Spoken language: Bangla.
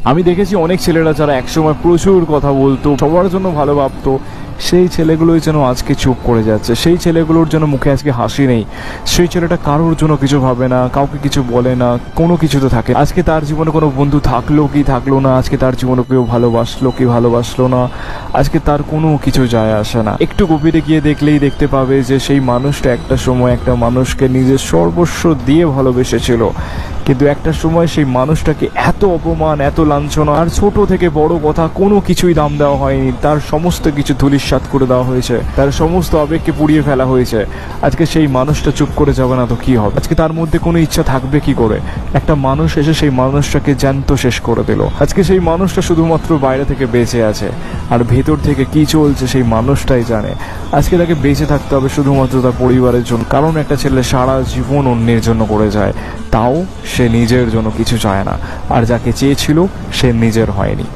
আমি দেখেছি অনেক ছেলেরা যারা একসময় প্রচুর কথা বলতো, সবার জন্য ভালো ভাবতো, সেই ছেলেগুলোই যেন আজকে চুপ করে যাচ্ছে। সেই ছেলেগুলোর জন্য মুখে আজকে হাসি নেই। সেই ছেলেটা কারোর জন্য কিছু ভাবে না, কাউকে কিছু বলে না, কোনো কিছুতে থাকে। আজকে তার জীবনে কোনো বন্ধু থাকলো কি থাকলো না, আজকে তার জীবনে কেউ ভালোবাসলো কি ভালোবাসলো না, আজকে তার কোনো কিছু যায় আসে না। একটু গভীরে গিয়ে দেখলেই দেখতে পাবে যে সেই মানুষটা একটা সময় একটা মানুষকে নিজের সর্বস্ব দিয়ে ভালোবেসেছিল, কিন্তু একটা সময় সেই মানুষটাকে এত অপমান, এত লাঞ্ছনা, আর ছোট থেকে বড় কথা কোনো কিছুই দাম দেওয়া হয়নি। তার সমস্ত কিছু ধূলিসাৎ করে দেওয়া হয়েছে, তার সমস্ত আবেগকে পুড়িয়ে ফেলা হয়েছে। আজকে সেই মানুষটা চুপ করে যাবে না তো কি হবে? আজকে তার মধ্যে কোনো ইচ্ছা থাকবে কি করে? একটা মানুষ এসে সেই মানুষটাকে জ্যান্ত শেষ করে দিল। আজকে সেই মানুষটা শুধুমাত্র বাইরে থেকে বেঁচে আছে, আর ভেতর থেকে কি চলছে সেই মানুষটাই জানে। আজকে তাকে বেঁচে থাকতে হবে শুধুমাত্র তার পরিবারের জন্য। কারণ একটা ছেলে সারা জীবন অন্যের জন্য করে যায়, তাও সে নিজের জন্য কিছু চায় না, আর যাকে চেয়েছিল সে নিজের হয়নি।